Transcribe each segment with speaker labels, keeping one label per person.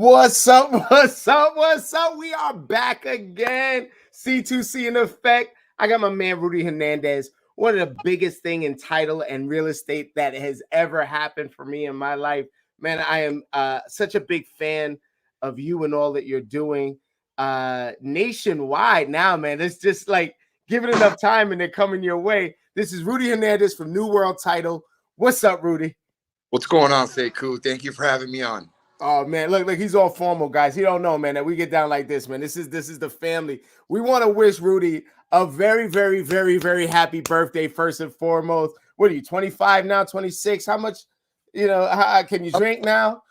Speaker 1: What's up? What's up? What's up? We are back again. C2C in effect. I got my man Rudy Hernandez. One of the biggest thing in title and real estate that has ever happened for me in my life. Man, I am such a big fan of you and all that you're doing nationwide now, man. It's just like give it enough time and they're coming your way. This is Rudy Hernandez from NU World Title. What's up, Rudy?
Speaker 2: What's going on, Sekou? Thank you for having me on.
Speaker 1: Oh man, look, he's all formal, guys. He don't know, man, that we get down like this, man. This is the family. We want to wish Rudy a very, very, very, very happy birthday, first and foremost. What are you, 25 now, 26? How much, can you drink now?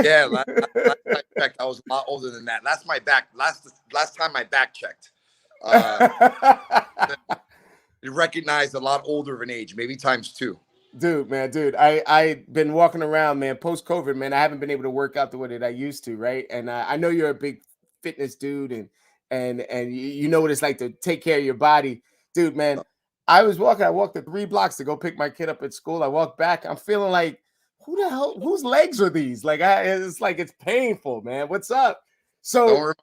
Speaker 2: Yeah, last I checked, I was a lot older than that. Last time my back checked. You recognized a lot older of an age, maybe times two.
Speaker 1: Dude, I've been walking around, man, post-COVID, man. I haven't been able to work out the way that I used to, right? And I know you're a big fitness dude, and you know what it's like to take care of your body, dude, man. I walked the 3 blocks to go pick my kid up at school. I walked back. I'm feeling like, who the hell? Whose legs are these? Like, it's like it's painful, man. What's up? So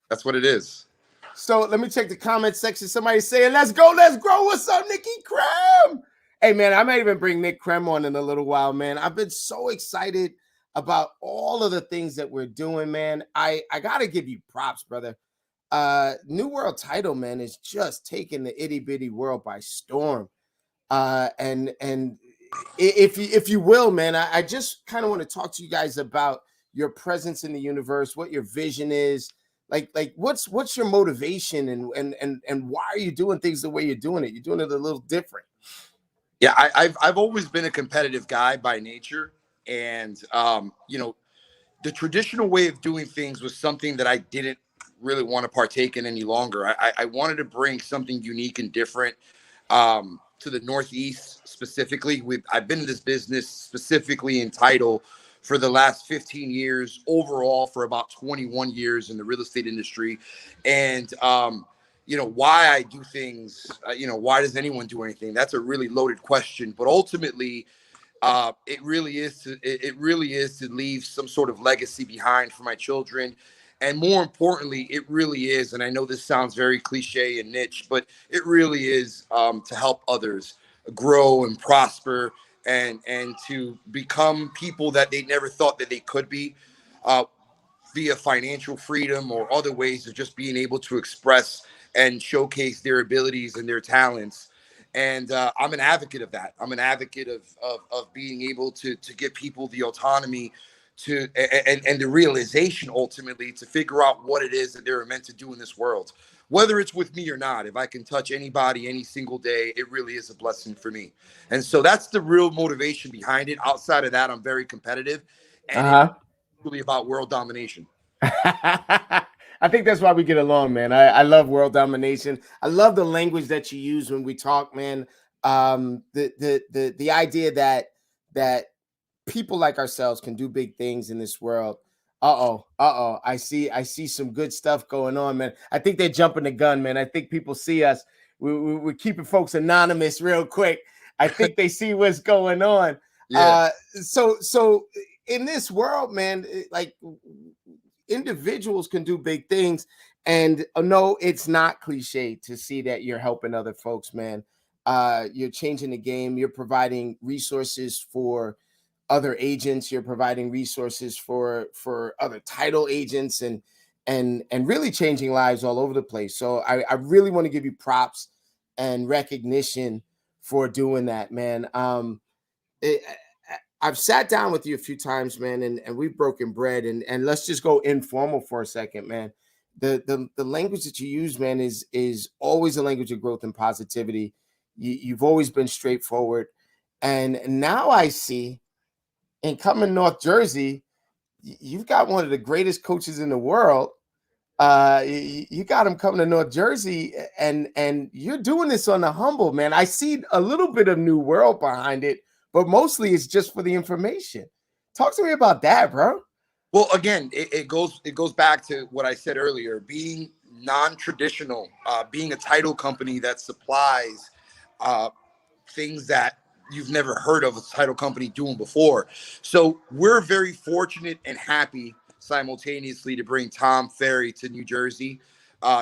Speaker 2: that's what it is.
Speaker 1: So let me check the comment section. Somebody saying, "Let's go, let's grow." What's up, Nikki Krem? Hey, man, I might even bring Nick Krem on in a little while, man. I've been so excited about all of the things that we're doing, man. I got to give you props, brother. NU World Title, man, is just taking the itty-bitty world by storm. And if you will, man, I just kind of want to talk to you guys about your presence in the universe, what your vision is. Like what's your motivation and why are you doing things the way you're doing it? You're doing it a little different.
Speaker 2: Yeah, I've always been a competitive guy by nature, and the traditional way of doing things was something that I didn't really want to partake in any longer. I wanted to bring something unique and different to the Northeast specifically. I've been in this business specifically in title for the last 15 years, overall for about 21 years in the real estate industry, and why I do things, why does anyone do anything? That's a really loaded question. But ultimately, it really is to leave some sort of legacy behind for my children. And more importantly, it really is, and I know this sounds very cliche and niche, but it really is to help others grow and prosper and to become people that they never thought that they could be via financial freedom or other ways of just being able to express and showcase their abilities and their talents. And I'm an advocate of that. I'm an advocate of being able to give people the autonomy to and the realization ultimately to figure out what it is that they're meant to do in this world, whether it's with me or not. If I can touch anybody any single day, it really is a blessing for me. And so that's the real motivation behind it. Outside of that, I'm very competitive, and it's really about world domination.
Speaker 1: I think that's why we get along, man. I love world domination. I love the language that you use when we talk, man. The idea that people like ourselves can do big things in this world. I see some good stuff going on, man. I think they're jumping the gun, man. I think people see us. We're keeping folks anonymous real quick. I think they see what's going on. Yeah. So in this world, man, like individuals can do big things, and no, it's not cliche to see that you're helping other folks, man. You're changing the game. You're providing resources for other agents. You're providing resources for other title agents, and really changing lives all over the place. So I really want to give you props and recognition for doing that, man. I've sat down with you a few times, man, and we've broken bread, and let's just go informal for a second, man. The language that you use, man, is always a language of growth and positivity. You've always been straightforward, and now I see, in coming North Jersey, you've got one of the greatest coaches in the world. You got him coming to North Jersey, and you're doing this on the humble, man. I see a little bit of NU World behind it, but mostly it's just for the information. Talk to me about that, bro.
Speaker 2: Well, again, it goes back to what I said earlier, being non-traditional, being a title company that supplies things that you've never heard of a title company doing before. So we're very fortunate and happy simultaneously to bring Tom Ferry to New Jersey.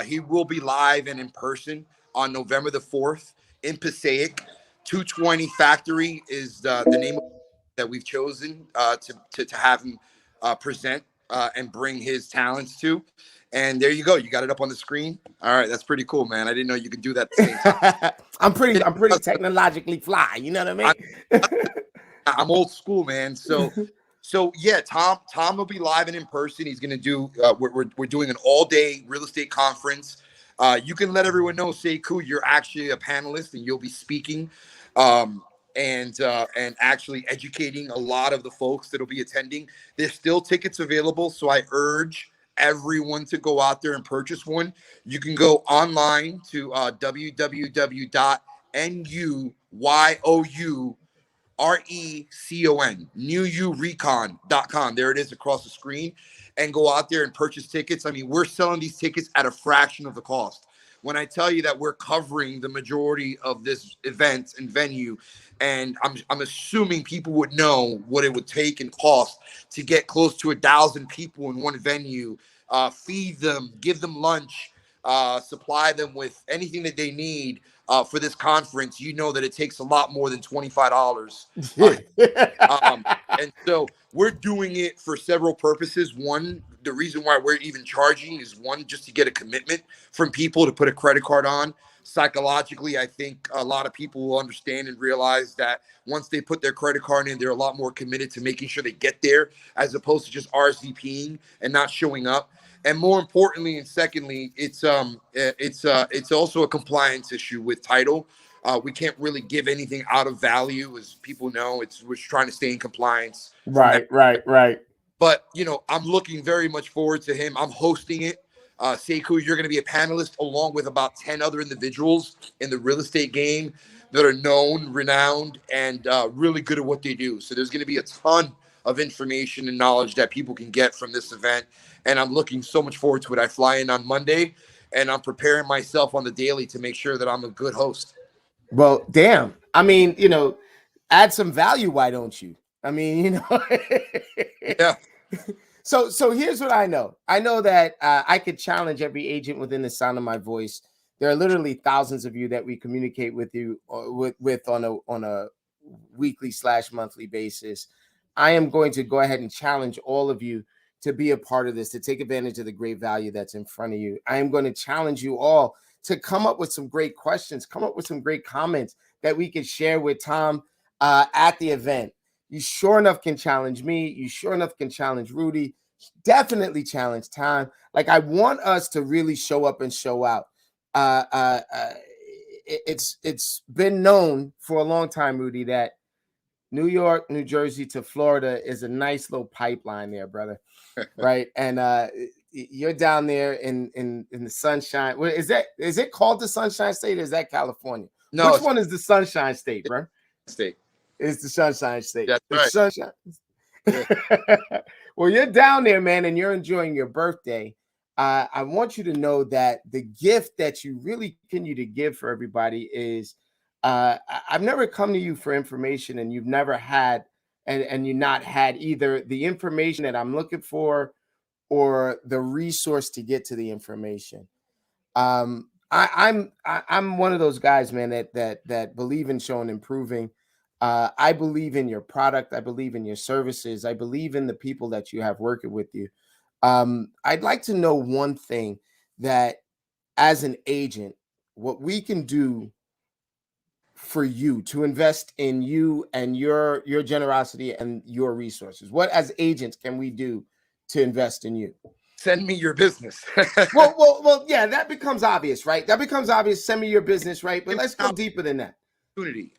Speaker 2: He will be live and in person on November the 4th in Passaic. 220 Factory is the name that we've chosen to have him present and bring his talents to. And there you go. You got it up on the screen. All right, that's pretty cool, man. I didn't know you could do that at the same time.
Speaker 1: I'm pretty technologically fly. You know what I mean?
Speaker 2: I'm old school, man. So yeah, Tom will be live and in person. He's gonna do. We're doing an all day real estate conference. You can let everyone know, Sekou, you're actually a panelist and you'll be speaking, um, and actually educating a lot of the folks that'll be attending. There's still tickets available, so I urge everyone to go out there and purchase one. You can go online to www.NUYOU RECON, newurecon.com. There it is across the screen. And go out there and purchase tickets. I mean, we're selling these tickets at a fraction of the cost. When I tell you that we're covering the majority of this event and venue, and I'm assuming people would know what it would take and cost to get close to 1,000 people in one venue, feed them, give them lunch, supply them with anything that they need for this conference. You know that it takes a lot more than $25. And so we're doing it for several purposes. One, the reason why we're even charging is one, just to get a commitment from people to put a credit card on. Psychologically, I think a lot of people will understand and realize that once they put their credit card in, they're a lot more committed to making sure they get there as opposed to just RSVPing and not showing up. And more importantly, and secondly, it's also a compliance issue with title. We can't really give anything out of value, as people know. We're trying to stay in compliance from that.
Speaker 1: Right.
Speaker 2: But I'm looking very much forward to him. I'm hosting it. Sekou, you're going to be a panelist along with about 10 other individuals in the real estate game that are known, renowned, and really good at what they do. So there's going to be a ton of information and knowledge that people can get from this event. And I'm looking so much forward to it. I fly in on Monday, and I'm preparing myself on the daily to make sure that I'm a good host.
Speaker 1: Well, damn. I mean, add some value. Why don't you? I mean,
Speaker 2: Yeah.
Speaker 1: So here's what I know. I know that I could challenge every agent within the sound of my voice. There are literally thousands of you that we communicate with you with on a weekly/monthly basis. I am going to go ahead and challenge all of you to be a part of this, to take advantage of the great value that's in front of you. I am going to challenge you all to come up with some great questions, come up with some great comments that we can share with Tom at the event. You sure enough can challenge me. You sure enough can challenge Rudy. Definitely challenge Tom. Like, I want us to really show up and show out. It's been known for a long time, Rudy, that New York, New Jersey to Florida is a nice little pipeline there, brother. Right. And you're down there in the Sunshine. What is that? Is it called the Sunshine State, or is that California?
Speaker 2: No,
Speaker 1: which one is the Sunshine State, bro?
Speaker 2: State.
Speaker 1: It's the Sunshine State.
Speaker 2: That's
Speaker 1: the
Speaker 2: right.
Speaker 1: Sunshine. Yeah. Well, you're down there, man, and you're enjoying your birthday. I want you to know that the gift that you really continue to give for everybody is I've never come to you for information, and you've never had and you not had either the information that I'm looking for or the resource to get to the information. I'm one of those guys, man, that believe in showing improving. I believe in your product. I believe in your services. I believe in the people that you have working with you. I'd like to know one thing, that as an agent, what we can do for you to invest in you and your generosity and your resources. What as agents can we do to invest in you?
Speaker 2: Send me your business.
Speaker 1: well, yeah, that becomes obvious, right? That becomes obvious. Send me your business, right? But let's go deeper than that.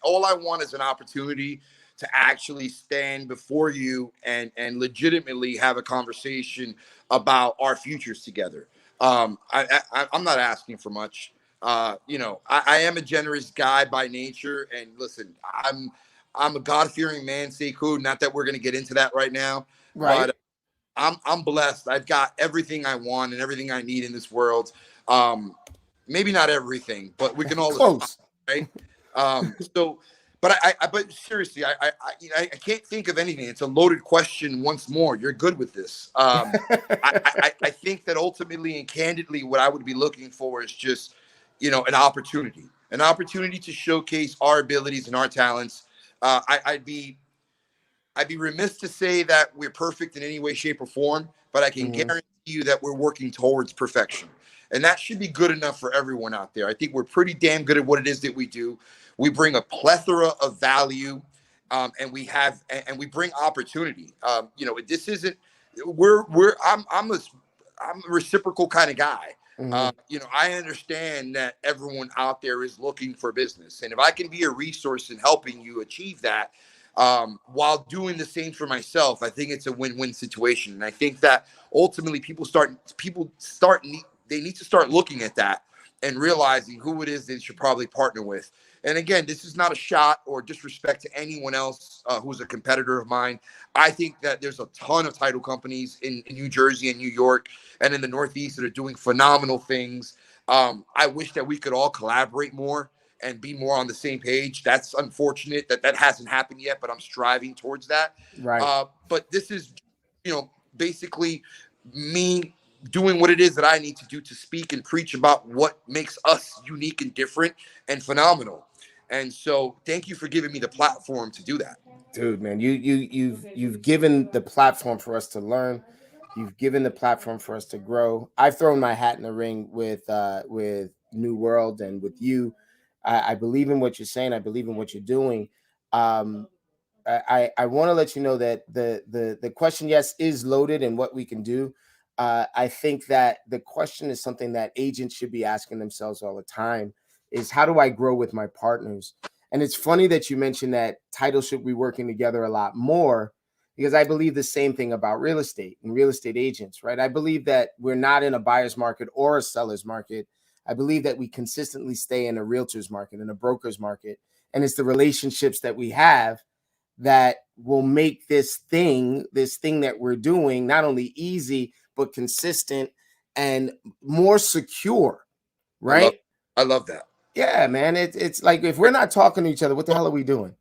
Speaker 2: All I want is an opportunity to actually stand before you and legitimately have a conversation about our futures together. I'm not asking for much. I am a generous guy by nature, and listen, I'm a God-fearing man, Sekou. Not that we're going to get into that right now,
Speaker 1: right?
Speaker 2: But I'm blessed. I've got everything I want and everything I need in this world. Maybe not everything, but we can all
Speaker 1: close,
Speaker 2: right? So But but seriously, I can't think of anything. It's a loaded question. Once more, you're good with this. I think that ultimately and candidly, what I would be looking for is just, an opportunity to showcase our abilities and our talents. I'd be remiss to say that we're perfect in any way, shape, or form, but I can
Speaker 1: Mhm.
Speaker 2: guarantee you that we're working towards perfection. And that should be good enough for everyone out there. I think we're pretty damn good at what it is that we do. We bring a plethora of value, and we bring opportunity. This isn't I'm a reciprocal kind of guy.
Speaker 1: Mhm.
Speaker 2: I understand that everyone out there is looking for business, and if I can be a resource in helping you achieve that, while doing the same for myself, I think it's a win-win situation. And I think that ultimately they need to start looking at that and realizing who it is they should probably partner with. And again, this is not a shot or disrespect to anyone else who's a competitor of mine. I think that there's a ton of title companies in New Jersey and New York and in the Northeast that are doing phenomenal things. I wish that we could all collaborate more and be more on the same page. That's unfortunate that hasn't happened yet, but I'm striving towards that.
Speaker 1: Right.
Speaker 2: But this is, basically me doing what it is that I need to do to speak and preach about what makes us unique and different and phenomenal. And so, thank you for giving me the platform to do that.
Speaker 1: Dude, man, you've given the platform for us to learn. You've given the platform for us to grow. I've thrown my hat in the ring with New World and with you. I believe in what you're saying. I believe in what you're doing. Um, I want to let you know that the question, yes, is loaded and what we can do. I think that the question is something that agents should be asking themselves all the time: is how do I grow with my partners? And it's funny that you mentioned that title should be working together a lot more, because I believe the same thing about real estate and real estate agents, right? I believe that we're not in a buyer's market or a seller's market. I believe that we consistently stay in a realtor's market and a broker's market. And it's the relationships that we have that will make this thing that we're doing not only easy but consistent and more secure,
Speaker 2: I love,
Speaker 1: right?
Speaker 2: I love that.
Speaker 1: Yeah, man. It's like if we're not talking to each other, what the hell are we doing?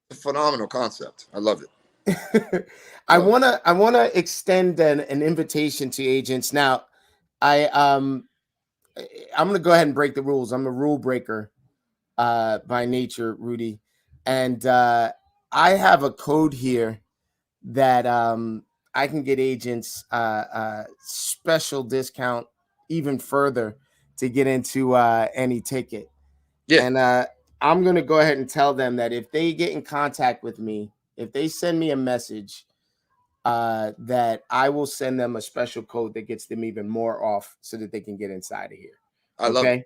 Speaker 2: It's a phenomenal concept. I love it. I
Speaker 1: I
Speaker 2: love it.
Speaker 1: wanna extend an invitation to agents. Now, I I'm gonna go ahead and break the rules. I'm the rule breaker by nature, Rudy. And I have a code here that I can get agents special discount even further to get into any ticket.
Speaker 2: Yeah,
Speaker 1: And I'm going to go ahead and tell them that if they get in contact with me, if they send me a message, that I will send them a special code that gets them even more off so that they can get inside of here.
Speaker 2: I love it.
Speaker 1: Okay.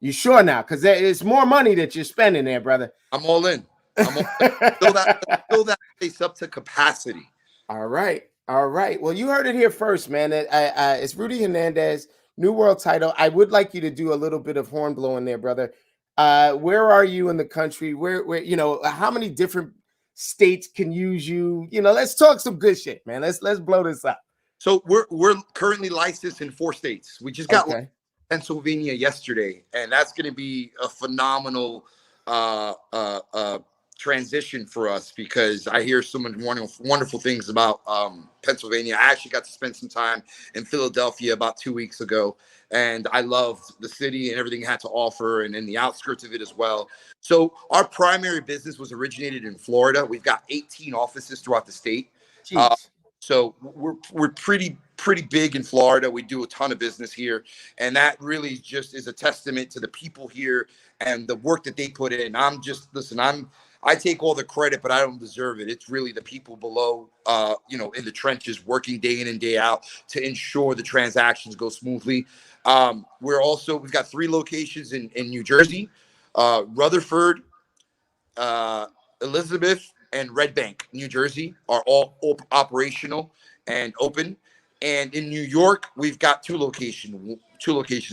Speaker 1: You sure now? Because it's more money that you're spending there, brother.
Speaker 2: I'm all in. I'm all in. Let's fill that place up to capacity.
Speaker 1: All right. All right. Well, you heard it here first, man. It's Rudy Hernandez, New World title. I would like you to do a little bit of horn blowing there, brother. Where are you in the country? Where, how many different states can use you? Let's talk some good shit, man. Let's blow this up.
Speaker 2: So we're currently licensed in 4 states. We just got
Speaker 1: Okay.
Speaker 2: Pennsylvania yesterday, and that's going to be a phenomenal uh, uh, uh, transition for us because I hear so many wonderful things about Pennsylvania. I actually got to spend some time in Philadelphia about 2 weeks ago, and I loved the city and everything it had to offer, and in the outskirts of it as well. So our primary business was originated in Florida. We've got 18 offices throughout the state. Uh,
Speaker 1: Jeez.
Speaker 2: so we're pretty big in Florida. We do a ton of business here, and that really just is a testament to the people here and the work that they put in. I take all the credit, but I don't deserve it. It's really the people below, in the trenches, working day in and day out to ensure the transactions go smoothly. We've got 3 locations in New Jersey, Rutherford, uh, Elizabeth, and Red Bank, New Jersey, are all operational and open. And in New York, we've got two locations,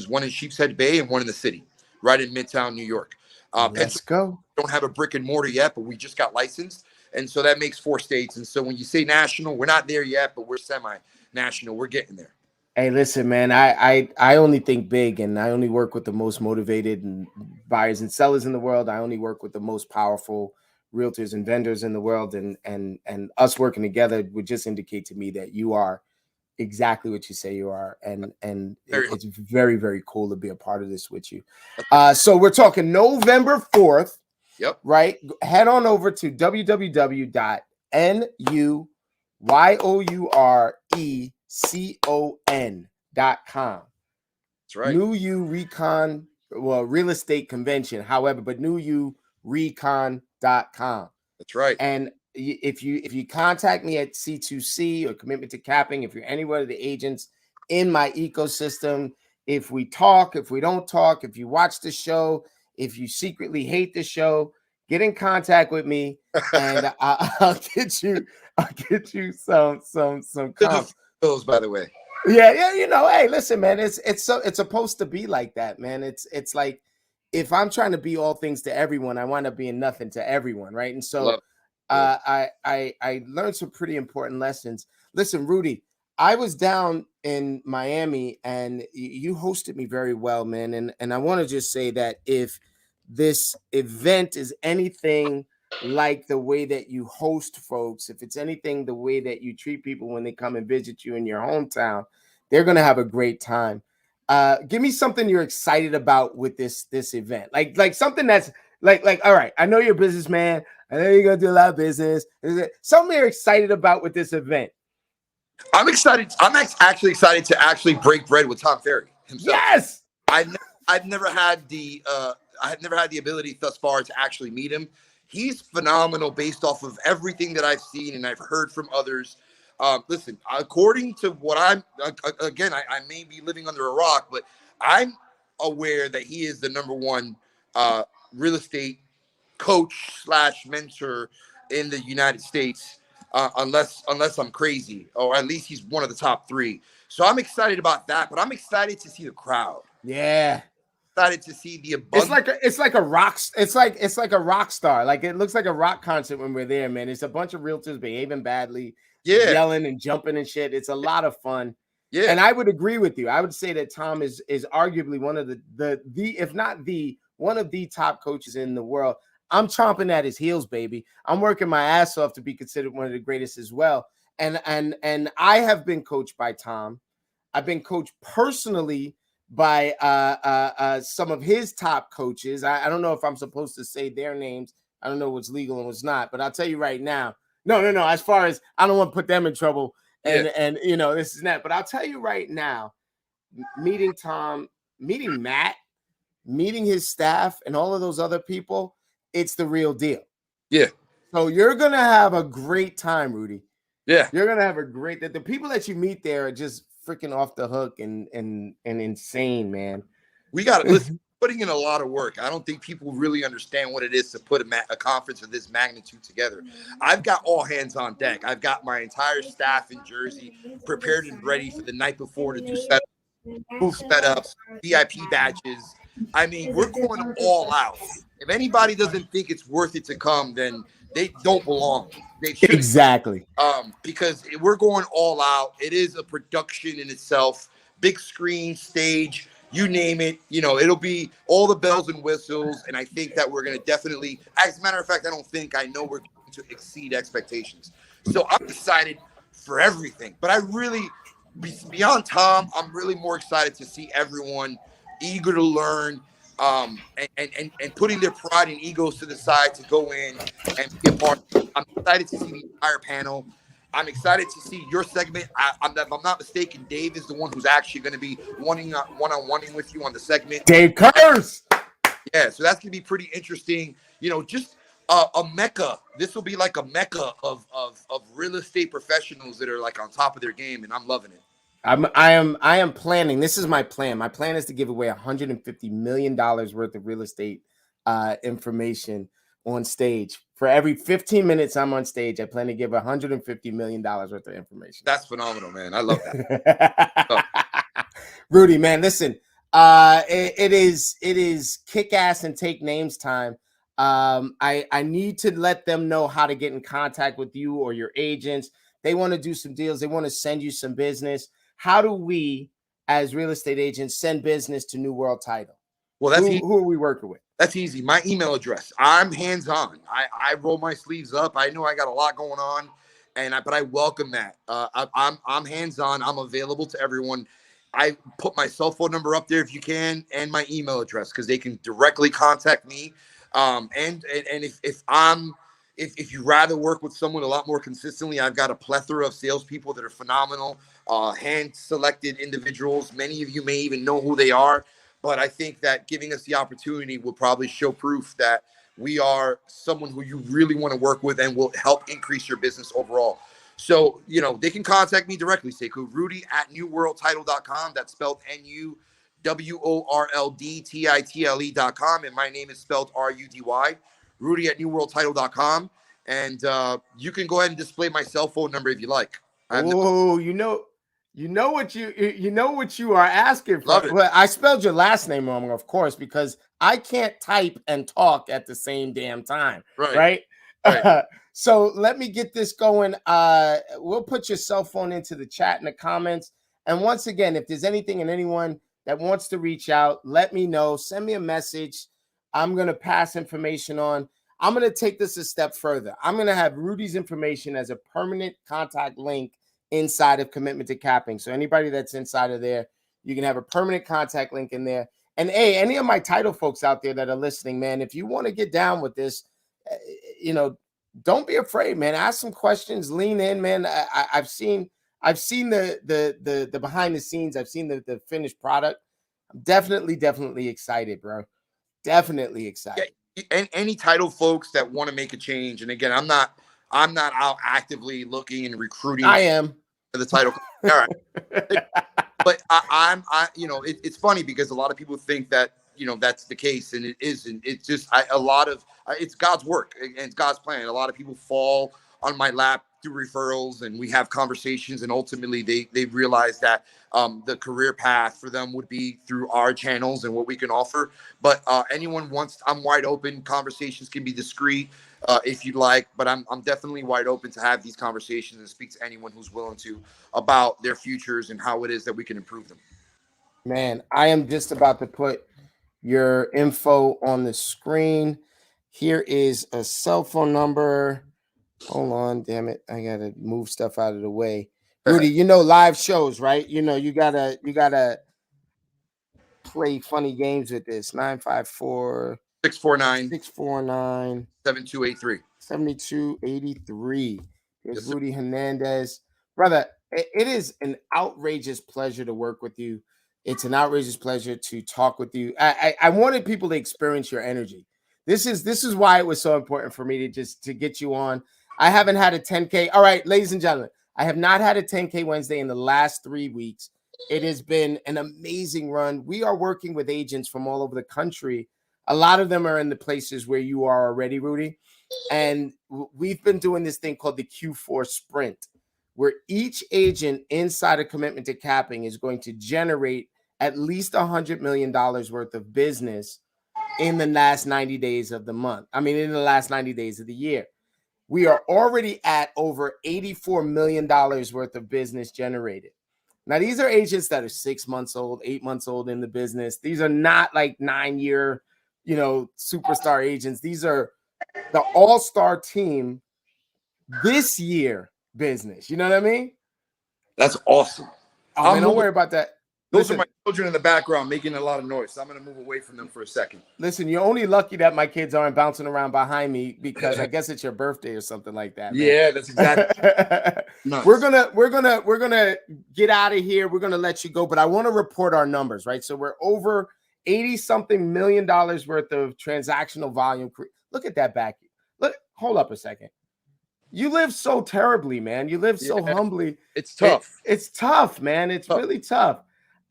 Speaker 2: one in Sheepshead Bay and one in the city, right in Midtown New York.
Speaker 1: Let's
Speaker 2: Pennsylvania
Speaker 1: go.
Speaker 2: don't have a brick and mortar yet, but we just got licensed, and so that makes 4 states. And so when you say national, we're not there yet, but we're semi-national. We're getting there.
Speaker 1: Hey, listen, man. I only think big, and I only work with the most motivated and buyers and sellers in the world. I only work with the most powerful realtors and vendors in the world, and us working together would just indicate to me that you are exactly what you say you are, and it's very, very cool to be a part of this with you. So we're talking November 4th.
Speaker 2: Yep.
Speaker 1: Right. Head on over to www.NUWRECON.com.
Speaker 2: That's right.
Speaker 1: New You Recon, well, real estate convention, however, but newurecon.com.
Speaker 2: That's right.
Speaker 1: And if you contact me at C2C or Commitment to Capping, if you're anywhere of the agents in my ecosystem, if we talk, if we don't talk, if you watch the show, if you secretly hate the show, get in contact with me, and I'll get you some comps.
Speaker 2: Those, by the way.
Speaker 1: Yeah, you know, hey, listen, man, it's supposed to be like that, man. It's like, if I'm trying to be all things to everyone, I wind up being nothing to everyone, right? And so I learned some pretty important lessons. Listen, Rudy, I was down in Miami and you hosted me very well, man. And I want to just say that if this event is anything like the way that you host folks, if it's anything the way that you treat people when they come and visit you in your hometown, they're going to have a great time. Give me something you're excited about with this event, like something that's like all right, I know you're a businessman, I know you're gonna do a lot of business. Something you're excited about with this event.
Speaker 2: I'm excited. I'm actually excited to actually break bread with Tom Ferry himself.
Speaker 1: Yes,
Speaker 2: I've never had the ability thus far to actually meet him. He's phenomenal based off of everything that I've seen and I've heard from others. Listen, according to what I may be living under a rock, but I'm aware that he is the #1 real estate coach / mentor in the United States, unless I'm crazy, or at least he's one of the top 3. So I'm excited about that, but I'm excited to see the crowd.
Speaker 1: Yeah.
Speaker 2: Excited to see the abundance.
Speaker 1: It's like a rock star. Like, it looks like a rock concert when we're there, man. It's a bunch of realtors behaving badly, yelling and jumping and shit. It's a lot of fun. Yeah. And I would agree with you. I would say that Tom is arguably one of the if not the one of the top coaches in the world. I'm chomping at his heels, baby. I'm working my ass off to be considered one of the greatest as well. And I have been coached by Tom. I've been coached personally by some of his top coaches. I don't know if I'm supposed to say their names. I don't know what's legal and what's not, but I'll tell you right now. No. As far as, I don't want to put them in trouble and you know, this is that. But I'll tell you right now, meeting Tom, meeting Matt, meeting his staff and all of those other people, it's the real deal.
Speaker 2: Yeah.
Speaker 1: So you're going to have a great time, Rudy.
Speaker 2: Yeah.
Speaker 1: You're going to have a great, the people that you meet there are just freaking off the hook and insane, man.
Speaker 2: We got to putting in a lot of work. I don't think people really understand what it is to put a conference of this magnitude together. I've got all hands on deck. I've got my entire staff in Jersey prepared and ready for the night before to do booth setups, VIP badges. I mean, we're going all out. If anybody doesn't think it's worth it to come, then they don't belong. They shouldn't.
Speaker 1: Exactly.
Speaker 2: Because we're going all out. It is a production in itself. Big screen, stage, you name it. You know, it'll be all the bells and whistles. And I think that we're going to definitely, as a matter of fact, I know we're going to exceed expectations. So I'm excited for everything. But I really, beyond Tom, I'm really more excited to see everyone eager to learn, and putting their pride and egos to the side to go in and be a part. I'm excited to see the entire panel. I'm excited to see your segment. If I'm not mistaken, Dave is the one who's actually going to be one-on-one with you on the segment.
Speaker 1: Dave Curse.
Speaker 2: Yeah, so that's going to be pretty interesting. You know, just a mecca. This will be like a mecca of real estate professionals that are like on top of their game, and I'm loving it.
Speaker 1: I am planning. This is my plan. My plan is to give away $150 million worth of real estate information on stage. For every 15 minutes I'm on stage, I plan to give $150 million worth of information.
Speaker 2: That's phenomenal, man. I love that.
Speaker 1: Rudy, man, listen. It is kick ass and take names time. I need to let them know how to get in contact with you or your agents. They want to do some deals. They want to send you some business. How do we, as real estate agents, send business to New World Title?
Speaker 2: Well, that's
Speaker 1: who are we working with?
Speaker 2: That's easy. My email address. I'm hands-on. I roll my sleeves up. I know I got a lot going on, but I welcome that. I'm hands-on. I'm available to everyone. I put my cell phone number up there if you can, and my email address because they can directly contact me. And if you rather work with someone a lot more consistently, I've got a plethora of salespeople that are phenomenal, hand-selected individuals. Many of you may even know who they are. But I think that giving us the opportunity will probably show proof that we are someone who you really want to work with and will help increase your business overall. So, they can contact me directly, Sekou. Rudy at newworldtitle.com. That's spelled NUWORLDTITLE.com. And my name is spelled RUDY. Rudy at newworldtitle.com. And you can go ahead and display my cell phone number if you like.
Speaker 1: Oh, you know what you are asking for.
Speaker 2: Love it.
Speaker 1: Well, I spelled your last name wrong, of course, because I can't type and talk at the same damn time. Right. So let me get this going. We'll put your cell phone into the chat in the comments. And once again, if there's anything and anyone that wants to reach out, let me know. Send me a message. I'm going to pass information on. I'm going to take this a step further. I'm going to have Rudy's information as a permanent contact link inside of Commitment to Capping. So anybody that's inside of there, you can have a permanent contact link in there. And hey, any of my title folks out there that are listening, man, if you want to get down with this, don't be afraid, man. Ask some questions, lean in, man. I've seen the behind the scenes. I've seen the finished product. I'm definitely excited, bro. Definitely excited.
Speaker 2: Yeah, and any title folks that want to make a change. And again, I'm not out actively looking and recruiting.
Speaker 1: I am
Speaker 2: for the title. All right. But it's funny because a lot of people think that, that's the case, and it isn't. It's just it's God's work and it's God's plan. A lot of people fall on my lap through referrals, and we have conversations, and ultimately they realize that the career path for them would be through our channels and what we can offer. But anyone wants, I'm wide open. Conversations can be discreet if you'd like, but I'm definitely wide open to have these conversations and speak to anyone who's willing to about their futures and how it is that we can improve them.
Speaker 1: Man, I am just about to put your info on the screen. Here is a cell phone number. Hold on, damn it. I got to move stuff out of the way. Rudy, live shows, right? You gotta play funny games with this. 954 649
Speaker 2: 7283.
Speaker 1: 7283. There's Rudy Hernandez. Brother, it is an outrageous pleasure to work with you. It's an outrageous pleasure to talk with you. I wanted people to experience your energy. This is why it was so important for me to get you on. I haven't had a 10K. All right, ladies and gentlemen, I have not had a 10K Wednesday in the last 3 weeks. It has been an amazing run. We are working with agents from all over the country. A lot of them are in the places where you are already, Rudy. And we've been doing this thing called the Q4 Sprint, where each agent inside a Commitment to Capping is going to generate at least $100 million worth of business in the last 90 days of the month. I mean, in the last 90 days of the year. We are already at over $84 million worth of business generated. Now, these are agents that are 6 months old, 8 months old in the business. These are not like 9-year, superstar agents. These are the all-star team this year business. You know what I mean?
Speaker 2: That's awesome.
Speaker 1: Oh, man, don't worry about that.
Speaker 2: Those are my children in the background making a lot of noise. So I'm going to move away from them for a second.
Speaker 1: Listen, you're only lucky that my kids aren't bouncing around behind me because I guess it's your birthday or something like that. Man.
Speaker 2: Yeah, that's exactly.
Speaker 1: Nice. We're gonna get out of here. We're gonna let you go, but I want to report our numbers, right? So we're over $80-something million worth of transactional volume. Look at that back. Look, hold up a second. You live so terribly, man. You live so humbly.
Speaker 2: It's tough.
Speaker 1: It's tough, man. It's really tough.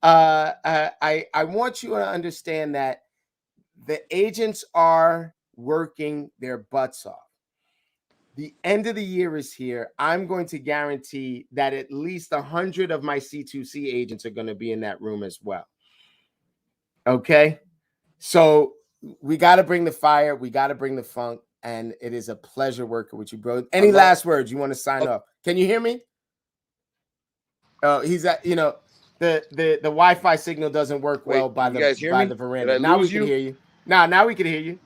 Speaker 1: I want you to understand that the agents are working their butts off. The end of the year is here. I'm going to guarantee that at least 100 of my C2C agents are going to be in that room as well. Okay? So we got to bring the fire. We got to bring the funk. And it is a pleasure working with you, bro. Any last words you want to sign off? Can you hear me? Oh, he's at, the Wi-Fi signal doesn't work well by the veranda. Now we can hear you. Now we can hear you.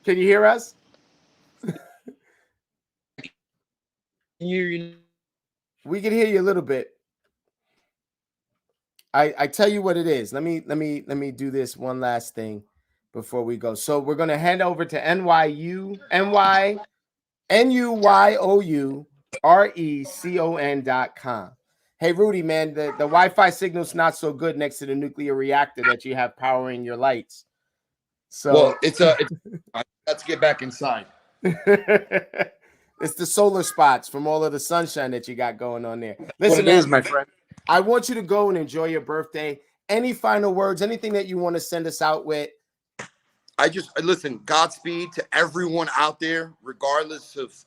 Speaker 1: Can you hear us? We can hear you a little bit. I tell you what it is. Let me do this one last thing before we go. So we're gonna hand over to NYURECON.com. Hey Rudy, man, the Wi-Fi signal's not so good next to the nuclear reactor that you have powering your lights. So
Speaker 2: well, it's I got to get back inside.
Speaker 1: it's the solar spots from all of the sunshine that you got going on there.
Speaker 2: Listen,
Speaker 1: Listen,
Speaker 2: what it
Speaker 1: man,
Speaker 2: is, my friend.
Speaker 1: I want you to go and enjoy your birthday. Any final words, anything that you want to send us out with?
Speaker 2: I just listen, Godspeed to everyone out there, regardless of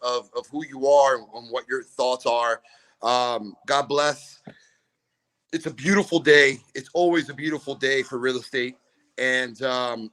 Speaker 2: who you are and what your thoughts are. God bless. It's a beautiful day. It's always a beautiful day for real estate. And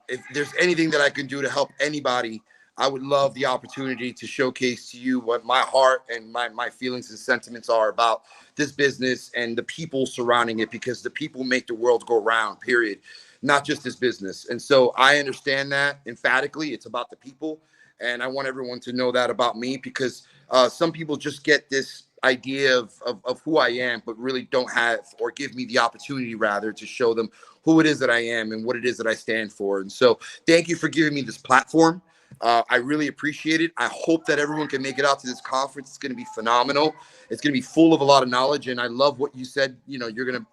Speaker 2: if there's anything that I can do to help anybody, I would love the opportunity to showcase to you what my heart and my feelings and sentiments are about this business and the people surrounding it, because the people make the world go round, period, not just this business. And so I understand that emphatically. It's about the people. And I want everyone to know that about me, because some people just get this idea of who I am, but really don't have, or give me the opportunity rather, to show them who it is that I am and what it is that I stand for. And so thank you for giving me this platform. I really appreciate it. I hope that everyone can make it out to this conference. It's going to be phenomenal. It's going to be full of a lot of knowledge. And I love what you said. You know, you're going to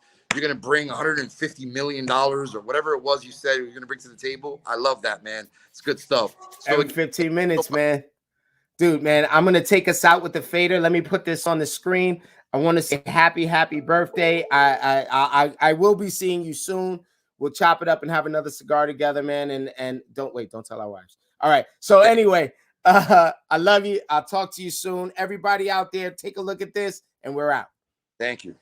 Speaker 2: bring $150 million or whatever it was you said you're going to bring to the table. I love that, man. It's good stuff. So
Speaker 1: Every 15 minutes, man. Dude, man, I'm going to take us out with the fader. Let me put this on the screen. I want to say happy birthday. I will be seeing you soon. We'll chop it up and have another cigar together, man. And don't tell our wives. All right. So anyway, I love you. I'll talk to you soon. Everybody out there, take a look at this, and we're out.
Speaker 2: Thank you.